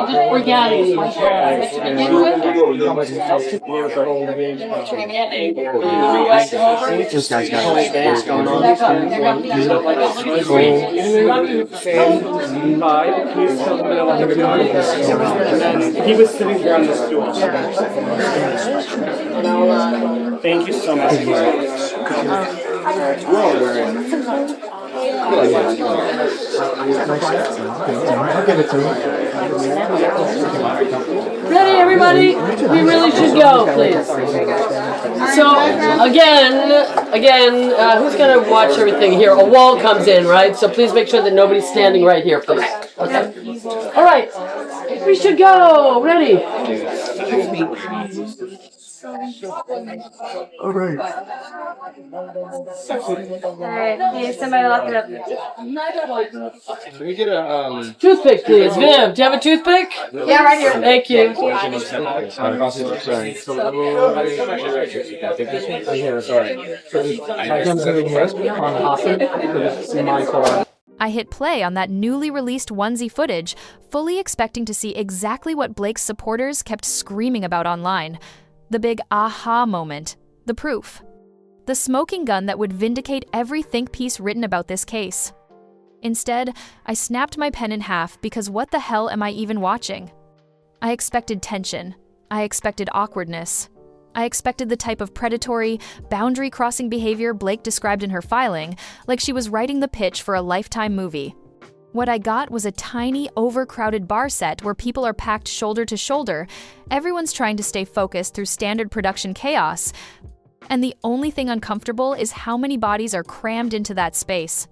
just regalia. This guy's got what's going on. He was sitting here on the stool. Thank you so much. We're all wearing. I'll give it to him. Ready, everybody? We really should go, please. So, again, who's gonna watch everything here? A wall comes in, right? So please make sure that nobody's standing right here, please. Okay. All right. We should go. Ready? All right. Alright, hey, somebody lock it up. Can we get a Toothpick, please. Viv, do you have a toothpick? Yeah, right here. Thank you. I hit play on that newly released onesie footage, fully expecting to see exactly what Blake's supporters kept screaming about online. The big aha moment. The proof. The smoking gun that would vindicate every think piece written about this case. Instead, I snapped my pen in half because what the hell am I even watching? I expected tension. I expected awkwardness. I expected the type of predatory, boundary-crossing behavior Blake described in her filing, like she was writing the pitch for a Lifetime movie. What I got was a tiny, overcrowded bar set where people are packed shoulder to shoulder, everyone's trying to stay focused through standard production chaos, and the only thing uncomfortable is how many bodies are crammed into that space.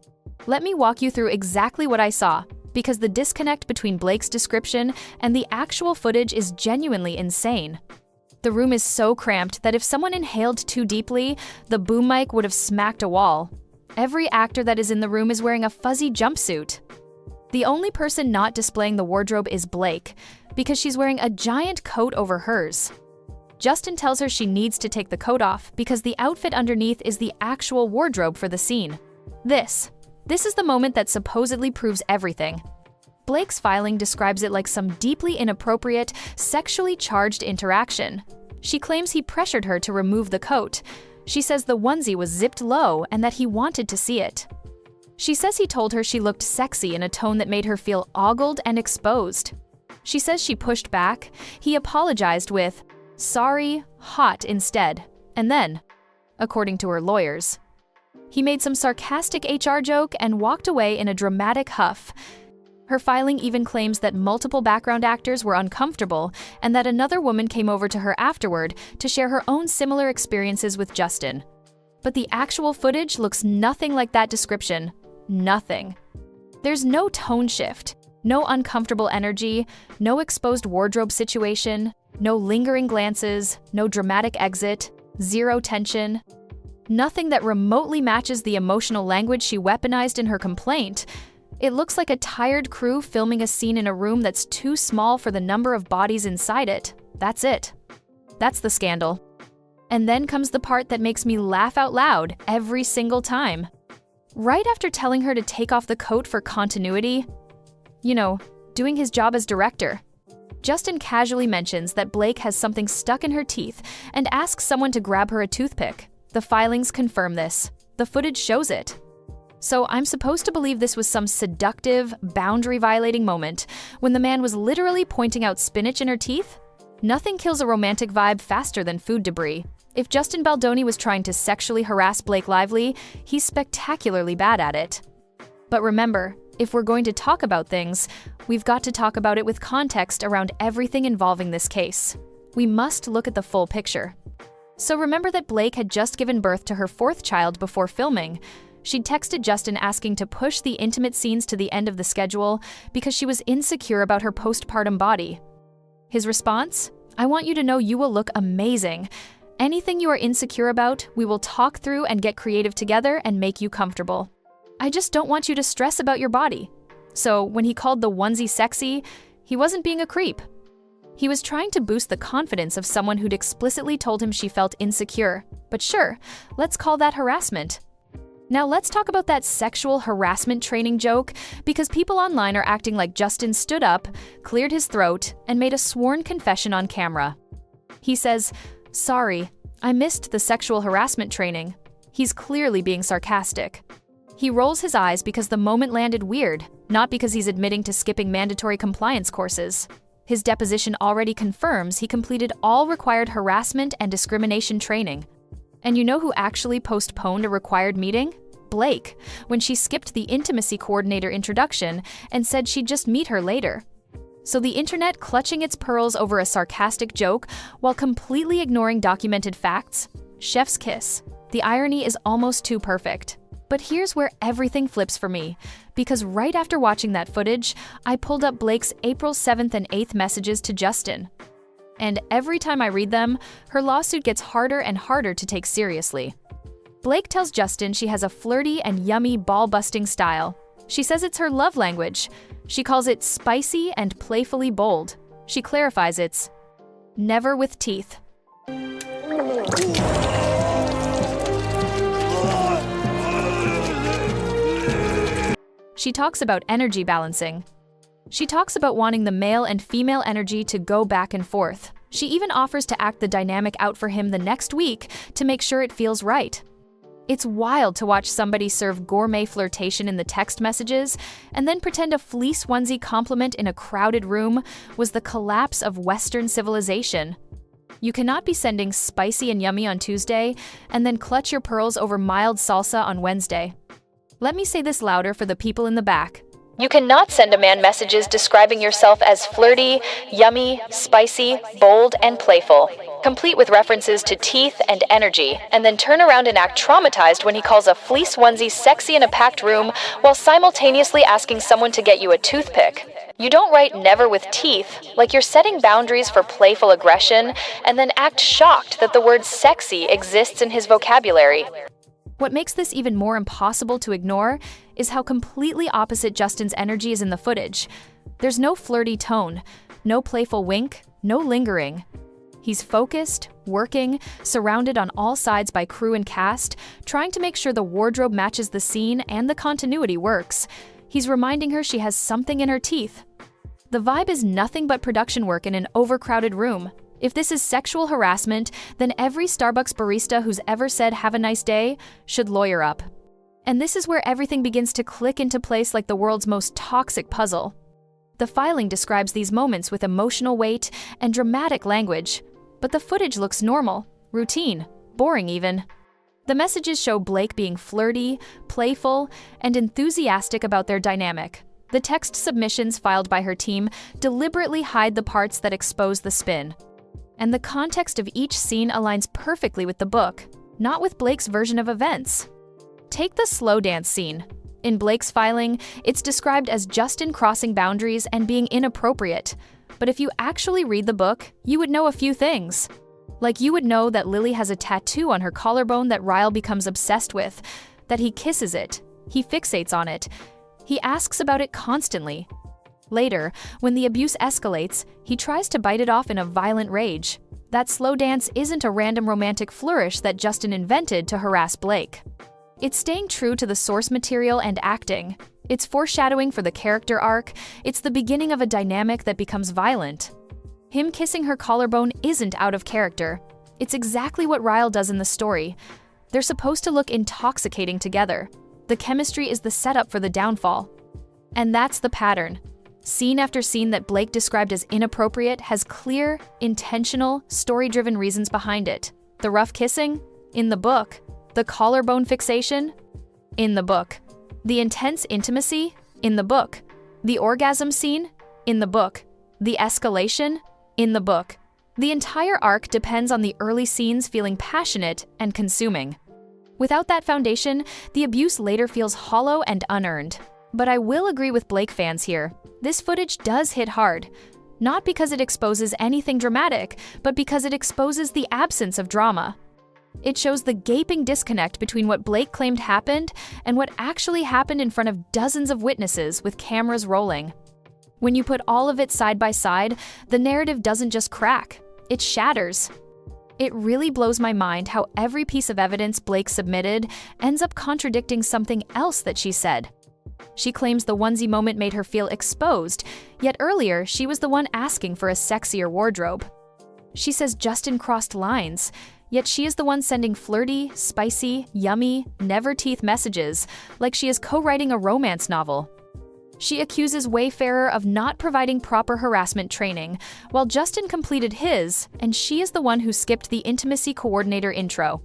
Let me walk you through exactly what I saw, because the disconnect between Blake's description and the actual footage is genuinely insane. The room is so cramped that if someone inhaled too deeply, the boom mic would have smacked a wall. Every actor that is in the room is wearing a fuzzy jumpsuit. The only person not displaying the wardrobe is Blake, because she's wearing a giant coat over hers. Justin tells her she needs to take the coat off because the outfit underneath is the actual wardrobe for the scene. This is the moment that supposedly proves everything. Blake's filing describes it like some deeply inappropriate, sexually charged interaction. She claims he pressured her to remove the coat. She says the onesie was zipped low and that he wanted to see it. She says he told her she looked sexy in a tone that made her feel ogled and exposed. She says she pushed back. He apologized with, "Sorry, hot" instead, and then, according to her lawyers, he made some sarcastic HR joke and walked away in a dramatic huff. Her filing even claims that multiple background actors were uncomfortable and that another woman came over to her afterward to share her own similar experiences with Justin. But the actual footage looks nothing like that description. Nothing. There's no tone shift, no uncomfortable energy, no exposed wardrobe situation, no lingering glances, no dramatic exit, zero tension. Nothing that remotely matches the emotional language she weaponized in her complaint. It looks like a tired crew filming a scene in a room that's too small for the number of bodies inside it. That's it. That's the scandal. And then comes the part that makes me laugh out loud every single time. Right after telling her to take off the coat for continuity, doing his job as director, Justin casually mentions that Blake has something stuck in her teeth and asks someone to grab her a toothpick. The filings confirm this. The footage shows it. So I'm supposed to believe this was some seductive, boundary-violating moment when the man was literally pointing out spinach in her teeth? Nothing kills a romantic vibe faster than food debris. If Justin Baldoni was trying to sexually harass Blake Lively, he's spectacularly bad at it. But remember, if we're going to talk about things, we've got to talk about it with context around everything involving this case. We must look at the full picture. So remember that Blake had just given birth to her fourth child before filming. She'd texted Justin asking to push the intimate scenes to the end of the schedule because she was insecure about her postpartum body. His response? "I want you to know you will look amazing. Anything you are insecure about, we will talk through and get creative together and make you comfortable. I just don't want you to stress about your body." So when he called the onesie sexy, he wasn't being a creep. He was trying to boost the confidence of someone who'd explicitly told him she felt insecure. But sure, let's call that harassment. Now let's talk about that sexual harassment training joke, because people online are acting like Justin stood up, cleared his throat, and made a sworn confession on camera. He says, "Sorry, I missed the sexual harassment training." He's clearly being sarcastic. He rolls his eyes because the moment landed weird, not because he's admitting to skipping mandatory compliance courses. His deposition already confirms he completed all required harassment and discrimination training. And you know who actually postponed a required meeting? Blake, when she skipped the intimacy coordinator introduction and said she'd just meet her later. So the internet clutching its pearls over a sarcastic joke while completely ignoring documented facts? Chef's kiss. The irony is almost too perfect. But here's where everything flips for me, because right after watching that footage, I pulled up Blake's April 7th and 8th messages to Justin. And every time I read them, her lawsuit gets harder and harder to take seriously. Blake tells Justin she has a flirty and yummy ball-busting style. She says it's her love language. She calls it spicy and playfully bold. She clarifies it's never with teeth. She talks about energy balancing. She talks about wanting the male and female energy to go back and forth. She even offers to act the dynamic out for him the next week to make sure it feels right. It's wild to watch somebody serve gourmet flirtation in the text messages and then pretend a fleece onesie compliment in a crowded room was the collapse of Western civilization. You cannot be sending spicy and yummy on Tuesday and then clutch your pearls over mild salsa on Wednesday. Let me say this louder for the people in the back. You cannot send a man messages describing yourself as flirty, yummy, spicy, bold, and playful, complete with references to teeth and energy, and then turn around and act traumatized when he calls a fleece onesie sexy in a packed room while simultaneously asking someone to get you a toothpick. You don't write never with teeth, like you're setting boundaries for playful aggression, and then act shocked that the word sexy exists in his vocabulary. What makes this even more impossible to ignore is how completely opposite Justin's energy is in the footage. There's no flirty tone, no playful wink, no lingering. He's focused, working, surrounded on all sides by crew and cast, trying to make sure the wardrobe matches the scene and the continuity works. He's reminding her she has something in her teeth. The vibe is nothing but production work in an overcrowded room. If this is sexual harassment, then every Starbucks barista who's ever said "have a nice day" should lawyer up. And this is where everything begins to click into place like the world's most toxic puzzle. The filing describes these moments with emotional weight and dramatic language, but the footage looks normal, routine, boring even. The messages show Blake being flirty, playful, and enthusiastic about their dynamic. The text submissions filed by her team deliberately hide the parts that expose the spin. And the context of each scene aligns perfectly with the book, not with Blake's version of events. Take the slow dance scene. In Blake's filing, it's described as Justin crossing boundaries and being inappropriate. But if you actually read the book, you would know a few things. Like you would know that Lily has a tattoo on her collarbone that Ryle becomes obsessed with, that he kisses it, he fixates on it, he asks about it constantly. Later, when the abuse escalates, he tries to bite it off in a violent rage. That slow dance isn't a random romantic flourish that Justin invented to harass Blake. It's staying true to the source material and acting. It's foreshadowing for the character arc. It's the beginning of a dynamic that becomes violent. Him kissing her collarbone isn't out of character. It's exactly what Ryle does in the story. They're supposed to look intoxicating together. The chemistry is the setup for the downfall. And that's the pattern. Scene after scene that Blake described as inappropriate has clear, intentional, story-driven reasons behind it. The rough kissing? In the book. The collarbone fixation? In the book. The intense intimacy? In the book. The orgasm scene? In the book. The escalation? In the book. The entire arc depends on the early scenes feeling passionate and consuming. Without that foundation, the abuse later feels hollow and unearned. But I will agree with Blake fans here. This footage does hit hard. Not because it exposes anything dramatic, but because it exposes the absence of drama. It shows the gaping disconnect between what Blake claimed happened and what actually happened in front of dozens of witnesses with cameras rolling. When you put all of it side by side, the narrative doesn't just crack, it shatters. It really blows my mind how every piece of evidence Blake submitted ends up contradicting something else that she said. She claims the onesie moment made her feel exposed, yet earlier she was the one asking for a sexier wardrobe. She says Justin crossed lines, yet she is the one sending flirty, spicy, yummy, never-teeth messages, like she is co-writing a romance novel. She accuses Wayfarer of not providing proper harassment training, while Justin completed his, and she is the one who skipped the intimacy coordinator intro.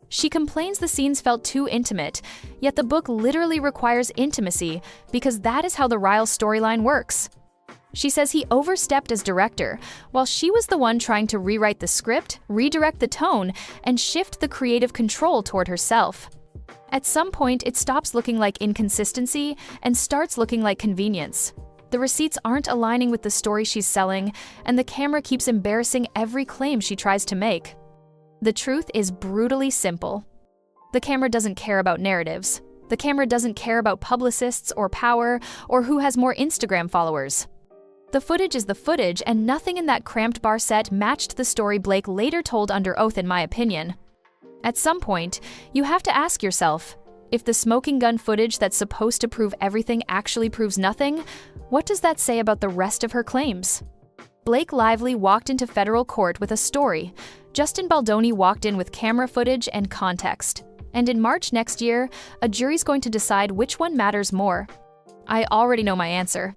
She complains the scenes felt too intimate, yet the book literally requires intimacy because that is how the Riles storyline works. She says he overstepped as director, while she was the one trying to rewrite the script, redirect the tone, and shift the creative control toward herself. At some point, it stops looking like inconsistency and starts looking like convenience. The receipts aren't aligning with the story she's selling, and the camera keeps embarrassing every claim she tries to make. The truth is brutally simple. The camera doesn't care about narratives. The camera doesn't care about publicists or power or who has more Instagram followers. The footage is the footage, and nothing in that cramped bar set matched the story Blake later told under oath, in my opinion. At some point, you have to ask yourself, if the smoking gun footage that's supposed to prove everything actually proves nothing, what does that say about the rest of her claims? Blake Lively walked into federal court with a story. Justin Baldoni walked in with camera footage and context. And in March next year, a jury's going to decide which one matters more. I already know my answer.